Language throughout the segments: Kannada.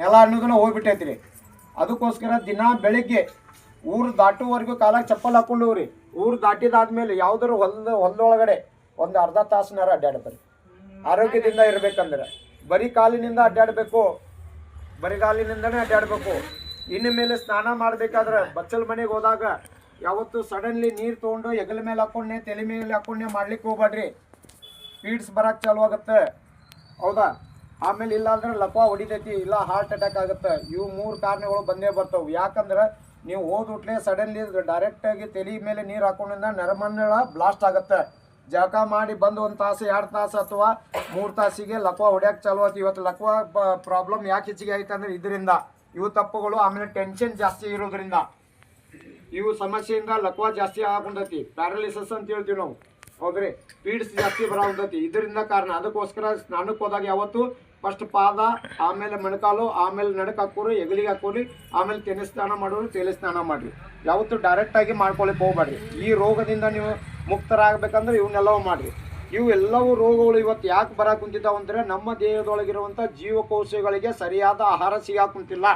ನೆಲ ಅನ್ನೋದನ್ನ ಹೋಗ್ಬಿಟ್ಟೈತ್ರಿ. ಅದಕ್ಕೋಸ್ಕರ ದಿನ ಬೆಳಿಗ್ಗೆ ಊರು ದಾಟುವವರೆಗೂ ಕಾಲಾಗ ಚಪ್ಪಲ್ ಹಾಕೊಂಡು ಹೋಗ್ರಿ. ಊರು ದಾಟಿದಾದ್ಮೇಲೆ ಯಾವ್ದಾರು ಹೊಲದೊಳಗಡೆ ಒಂದು ಅರ್ಧ ತಾಸಿನಾರ ಅಡ್ಡಾಡ್ಬರ್ರಿ. ಆರೋಗ್ಯದಿಂದ ಇರ್ಬೇಕಂದ್ರೆ ಬರೀ ಕಾಲಿನಿಂದ ಅಡ್ಡಾಡಬೇಕು, ಬರಿಗಾಲಿನಿಂದನೇ ಅಡ್ಡಾಡಬೇಕು. ಇನ್ನು ಮೇಲೆ ಸ್ನಾನ ಮಾಡಬೇಕಾದ್ರೆ ಬಚ್ಚಲ್ ಮನೆಗೆ ಹೋದಾಗ ಯಾವತ್ತು ಸಡನ್ಲಿ ನೀರು ತೊಗೊಂಡು ಹೆಗಲ ಮೇಲೆ ಹಾಕೊಂಡೆ ತಲೆ ಮೇಲೆ ಹಾಕೊಂಡೆ ಮಾಡ್ಲಿಕ್ಕೆ ಹೋಗ್ಬೇಡ್ರಿ. ಪೀಡ್ಸ್ ಬರಕ್ಕೆ ಚಾಲು ಆಗುತ್ತೆ, ಹೌದಾ? ಆಮೇಲೆ ಇಲ್ಲಾಂದ್ರೆ ಲಕ್ವ ಹೊಡಿತೈತಿ, ಇಲ್ಲ ಹಾರ್ಟ್ ಅಟ್ಯಾಕ್ ಆಗುತ್ತೆ. ಇವು 3 ಕಾರಣಗಳು ಬಂದೇ ಬರ್ತವೆ. ಯಾಕಂದ್ರೆ ನೀವು ಹೋದ್ಬಿಟ್ಲೆ ಸಡನ್ಲಿ ಡೈರೆಕ್ಟಾಗಿ ತಲೆ ಮೇಲೆ ನೀರು ಹಾಕೊಂಡಿಂದ ನರಮಂಡಲ ಬ್ಲಾಸ್ಟ್ ಆಗುತ್ತೆ. ಜಳಕ ಮಾಡಿ ಬಂದು 1 ತಾಸು 2 ತಾಸು ಅಥವಾ 3 ತಾಸಿಗೆ ಲಕ್ವ ಹೊಡ್ಯಕ್ಕೆ ಚಾಲು ಆಯ್ತು. ಇವತ್ತು ಲಕ್ವ ಪ್ರಾಬ್ಲಮ್ ಯಾಕೆ ಹೆಚ್ಚಿಗೆ ಆಯ್ತು ಅಂದ್ರೆ ಇದರಿಂದ, ಇವು ತಪ್ಪುಗಳು. ಆಮೇಲೆ ಟೆನ್ಷನ್ ಜಾಸ್ತಿ ಇರೋದ್ರಿಂದ ಇವು ಸಮಸ್ಯೆಯಿಂದ ಲಕ್ವ ಜಾಸ್ತಿ ಆಗುಂತೈತಿ. ಪ್ಯಾರಾಲಿಸಿಸ್ ಅಂತ ಹೇಳ್ತೀವಿ ನಾವು, ಹೌದ್ರಿ? ಪೀಡ್ಸ್ ಜಾಸ್ತಿ ಬರೋಂತೈತಿ ಇದರಿಂದ ಕಾರಣ. ಅದಕ್ಕೋಸ್ಕರ ಸ್ನಾನಕ್ಕೆ ಹೋದಾಗ ಯಾವತ್ತು ಫಸ್ಟ್ ಪಾದ, ಆಮೇಲೆ ಮೊಣಕಾಲು, ಆಮೇಲೆ ನಡಕ್ ಹಾಕೋರಿ, ಹೆಗಲಿಗೆ ಹಾಕೋರಿ, ಆಮೇಲೆ ತೆನೆ ಸ್ನಾನ ಮಾಡೋರು ತಲೆ ಸ್ನಾನ ಮಾಡಿರಿ. ಯಾವತ್ತು ಡೈರೆಕ್ಟಾಗಿ ಮಾಡ್ಕೊಳಕ್ಕೆ ಹೋಗ್ಬೇಡ್ರಿ. ಈ ರೋಗದಿಂದ ನೀವು ಮುಕ್ತರಾಗಬೇಕಂದ್ರೆ ಇವನ್ನೆಲ್ಲವೂ ಮಾಡಿರಿ. ಇವು ಎಲ್ಲವೂ ರೋಗಗಳು ಇವತ್ತು ಯಾಕೆ ಬರಕ್ಕೆ ಕುಂತಿದ್ದಾವೆ ಅಂದರೆ ನಮ್ಮ ದೇಹದೊಳಗಿರುವಂಥ ಜೀವಕೋಶಗಳಿಗೆ ಸರಿಯಾದ ಆಹಾರ ಸಿಗಾಕ ಕುಂತಿಲ್ಲ.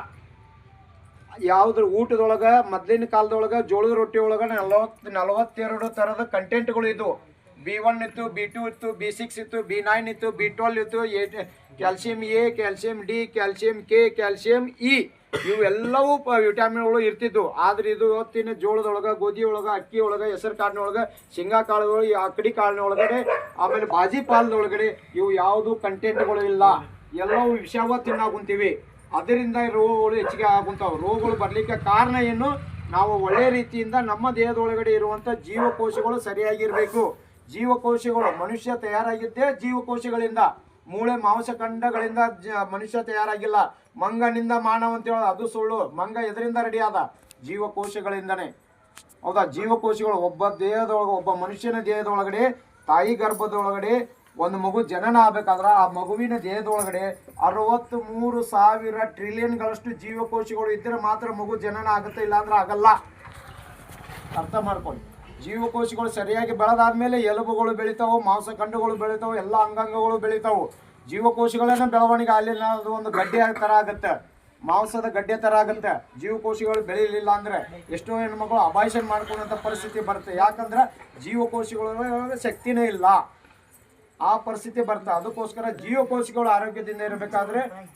ಯಾವುದ್ರ ಊಟದೊಳಗೆ ಮೊದಲಿನ ಕಾಲದೊಳಗೆ ಜೋಳದ ರೊಟ್ಟಿ ಒಳಗೆ 42 ಥರದ ಕಂಟೆಂಟ್ಗಳು ಇದ್ದವು. B1 ಇತ್ತು, B2 ಇತ್ತು, B6 ಇತ್ತು, B9 ಇತ್ತು, B12 ಇತ್ತು, calcium A, calcium D, calcium K, calcium E, ಇವೆಲ್ಲವೂ ವಿಟಾಮಿನ್ಗಳು ಇರ್ತಿದ್ವು. ಆದರೆ ಇದು ಇವತ್ತಿನ ಜೋಳದೊಳಗೆ, ಗೋಧಿ ಒಳಗೆ, ಅಕ್ಕಿ ಒಳಗೆ, ಹೆಸರು ಕಾಳಿನೊಳಗೆ, ಶೇಂಗಾ ಕಾಳುಗಳು, ಅಕ್ಕಡಿ ಕಾಳಿನ ಒಳಗಡೆ, ಆಮೇಲೆ ಬಾಜಿ ಪಾಲದೊಳಗಡೆ ಇವು ಯಾವುದು ಕಂಟೆಂಟ್ಗಳು ಇಲ್ಲ. ಎಲ್ಲವೂ ವಿಷವ ತಿನ್ನಾಗುಂತೀವಿ. ಅದರಿಂದ ರೋಗಗಳು ಹೆಚ್ಚಿಗೆ ಆಗುಂತಾವೆ. ರೋಗಗಳು ಬರಲಿಕ್ಕೆ ಕಾರಣ ಏನು? ನಾವು ಒಳ್ಳೆಯ ರೀತಿಯಿಂದ ನಮ್ಮ ದೇಹದೊಳಗಡೆ ಇರುವಂಥ ಜೀವಕೋಶಗಳು ಸರಿಯಾಗಿರಬೇಕು. ಜೀವಕೋಶಗಳು ಮನುಷ್ಯ ತಯಾರಾಗಿದ್ದೇ ಜೀವಕೋಶಗಳಿಂದ. ಮೂಳೆ ಮಾಂಸಖಂಡಗಳಿಂದ ಮನುಷ್ಯ ತಯಾರಾಗಿಲ್ಲ. ಮಂಗನಿಂದ ಮಾನವ ಅಂತ ಹೇಳೋದು ಅದು ಸುಳ್ಳು. ಮಂಗ ಎದರಿಂದ ರೆಡಿ ಆದ? ಜೀವಕೋಶಗಳಿಂದನೇ, ಹೌದಾ? ಜೀವಕೋಶಗಳು ಒಬ್ಬ ಮನುಷ್ಯನ ದೇಹದೊಳಗಡೆ, ತಾಯಿ ಗರ್ಭದೊಳಗಡೆ ಒಂದು ಮಗು ಜನನ ಆಗಬೇಕಾದ್ರೆ ಆ ಮಗುವಿನ ದೇಹದೊಳಗಡೆ 63,000 ಟ್ರಿಲಿಯನ್ಗಳಷ್ಟು ಜೀವಕೋಶಗಳು ಇದ್ದರೆ ಮಾತ್ರ ಮಗು ಜನನ ಆಗುತ್ತೆ, ಇಲ್ಲಾಂದ್ರೆ ಆಗಲ್ಲ. ಅರ್ಥ ಮಾಡ್ಕೊಳ್ಳಿ. ಜೀವಕೋಶಗಳು ಸರಿಯಾಗಿ ಬೆಳೆದಾದ್ಮೇಲೆ ಎಲುಬುಗಳು ಬೆಳಿತಾವೆ, ಮಾಂಸಖಂಡಗಳು ಬೆಳಿತಾವೆ, ಎಲ್ಲ ಅಂಗಾಂಗಗಳು ಬೆಳಿತಾವೆ. ಜೀವಕೋಶಗಳನ್ನ ಬೆಳವಣಿಗೆ ಅಲ್ಲಿನ ಒಂದು ಗಡ್ಡೆ ಥರ ಆಗುತ್ತೆ, ಮಾಂಸದ ಗಡ್ಡೆ ಥರ ಆಗುತ್ತೆ. ಜೀವಕೋಶಗಳು ಬೆಳೀಲಿಲ್ಲ ಅಂದರೆ ಎಷ್ಟೋ ಹೆಣ್ಮಕ್ಳು ಅಬಾಯ್ಷನ್ ಮಾಡ್ಕೊಳ್ಳೋಂಥ ಪರಿಸ್ಥಿತಿ ಬರುತ್ತೆ. ಯಾಕಂದ್ರೆ ಜೀವಕೋಶಗಳ ಶಕ್ತಿನೇ ಇಲ್ಲ, ಆ ಪರಿಸ್ಥಿತಿ ಬರುತ್ತೆ. ಅದಕ್ಕೋಸ್ಕರ ಜೀವಕೋಶಗಳು ಆರೋಗ್ಯದಿಂದ ಇರಬೇಕಾದ್ರೆ